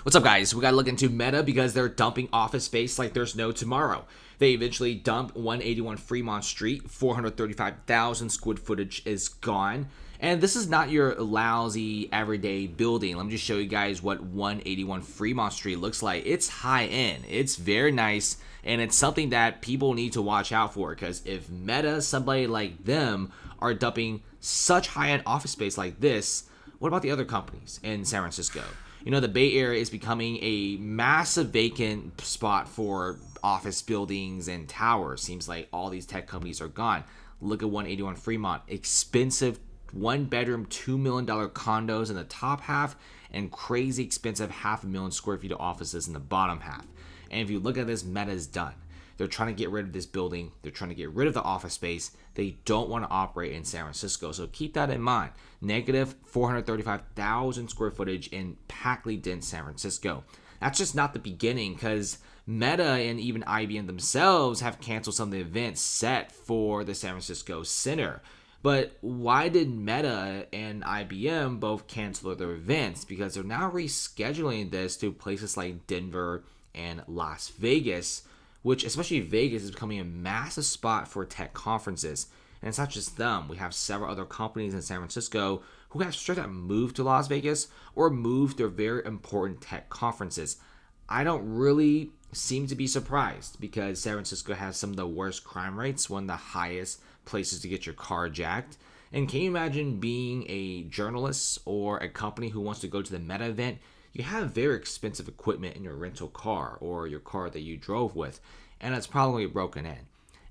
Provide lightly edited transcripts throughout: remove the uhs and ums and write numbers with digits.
What's up, guys? We got to look into Meta because they're dumping office space like there's no tomorrow. They eventually dumped 181 Fremont Street, 435,000 square footage is gone. And this is not your lousy everyday building. Let me just show you guys what 181 Fremont Street looks like. It's high end, it's very nice, and it's something that people need to watch out for because if Meta, somebody like them, are dumping such high end office space like this, what about the other companies in San Francisco? You know, the Bay Area is becoming a massive vacant spot for office buildings and towers. Seems like all these tech companies are gone. Look at 181 Fremont. Expensive one bedroom, $2 million condos in the top half, and crazy expensive 500,000 square feet of offices in the bottom half. And if you look at this, Meta is done. They're trying to get rid of this building. They're trying to get rid of the office space. They don't want to operate in San Francisco. So keep that in mind. Negative 435,000 square footage in packly dense San Francisco. That's just not the beginning because Meta and even IBM themselves have canceled some of the events set for the San Francisco Center. But why did Meta and IBM both cancel their events? Because they're now rescheduling this to places like Denver and Las Vegas, which especially Vegas is becoming a massive spot for tech conferences. And it's not just them. We have several other companies in San Francisco who have straight up moved to Las Vegas or moved their very important tech conferences. I don't really seem to be surprised because San Francisco has some of the worst crime rates, one of the highest places to get your car jacked. And can you imagine being a journalist or a company who wants to go to the Meta event? You have very expensive equipment in your rental car or your car that you drove with, and it's probably broken in.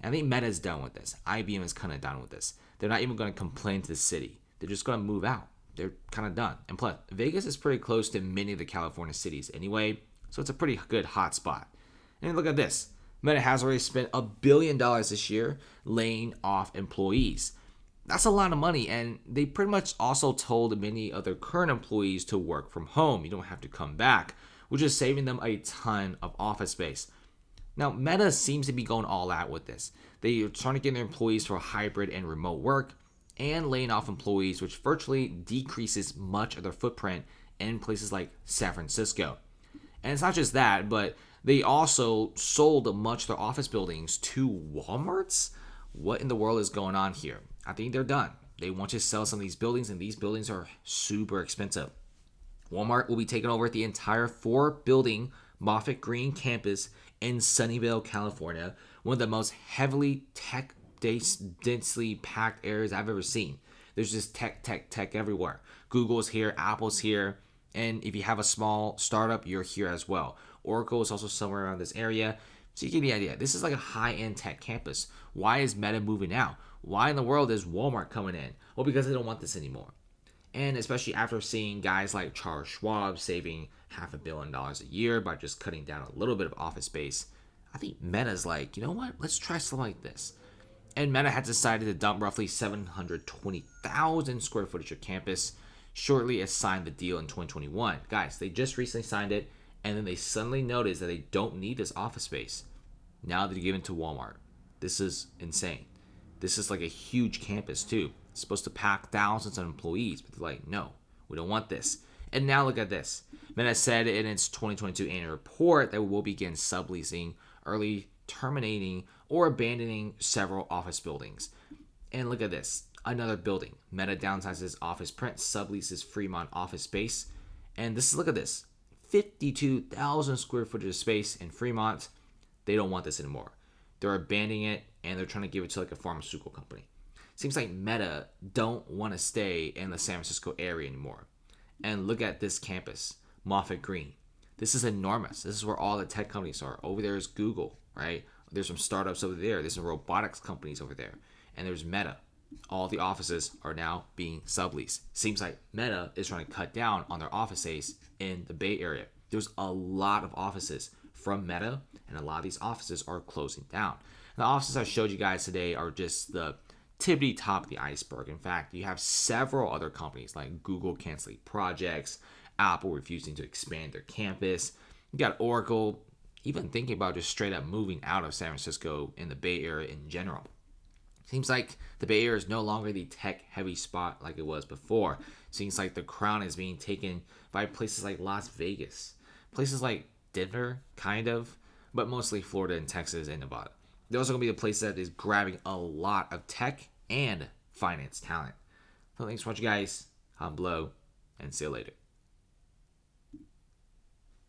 And I think Meta's done with this. IBM is kind of done with this. They're not even going to complain to the city. They're just going to move out. They're kind of done. And plus, Vegas is pretty close to many of the California cities anyway, so it's a pretty good hot spot. And look at this. Meta has already spent $1 billion this year laying off employees. That's a lot of money, and they pretty much also told many of their current employees to work from home. You don't have to come back, which is saving them a ton of office space. Now, Meta seems to be going all out with this. They are trying to get their employees for hybrid and remote work and laying off employees, which virtually decreases much of their footprint in places like San Francisco. And it's not just that, but they also sold much of their office buildings to Walmarts. What in the world is going on here? I think they're done. They want to sell some of these buildings, and these buildings are super expensive. Walmart will be taking over the entire 4-building Moffett Green campus in Sunnyvale, California, one of the most heavily densely packed areas I've ever seen. There's just tech everywhere. Google's here, Apple's here, and if you have a small startup, you're here as well. Oracle is also somewhere around this area. So you get the idea. This is like a high-end tech campus. Why is Meta moving out? Why in the world is Walmart coming in? Well, because they don't want this anymore. And especially after seeing guys like Charles Schwab saving $500 million a year by just cutting down a little bit of office space, I think Meta's like, you know what? Let's try something like this. And Meta had decided to dump roughly 720,000 square footage of campus shortly as signed the deal in 2021. Guys, they just recently signed it, and then they suddenly noticed that they don't need this office space. Now they're giving it to Walmart. This is insane. This is like a huge campus too. It's supposed to pack thousands of employees, but they're like, no, we don't want this. And now look at this. Meta said in its 2022 annual report that we will begin subleasing, early terminating, or abandoning several office buildings. And look at this. Another building. Meta downsizes office print, subleases Fremont office space. And this is, look at this. 52,000 square footage of space in Fremont. They don't want this anymore. They're abandoning it, and they're trying to give it to like a pharmaceutical company. Seems like Meta don't want to stay in the San Francisco area anymore. And look at this campus, Moffett Green. This is enormous. This is where all the tech companies are. Over there is Google, right? There's some startups over there. There's some robotics companies over there. And there's Meta. All the offices are now being subleased. Seems like Meta is trying to cut down on their office space in the Bay Area. There's a lot of offices from Meta, and a lot of these offices are closing down. The offices I showed you guys today are just the tippity top of the iceberg. In fact, you have several other companies like Google canceling projects, Apple refusing to expand their campus. You got Oracle even thinking about just straight up moving out of San Francisco in the Bay Area in general. Seems like the Bay Area is no longer the tech-heavy spot like it was before. Seems like the crown is being taken by places like Las Vegas, Places like Denver, kind of, but mostly Florida and Texas and Nevada. They're also going to be a place that is grabbing a lot of tech and finance talent. So thanks for watching, guys. I'm Blow, and see you later.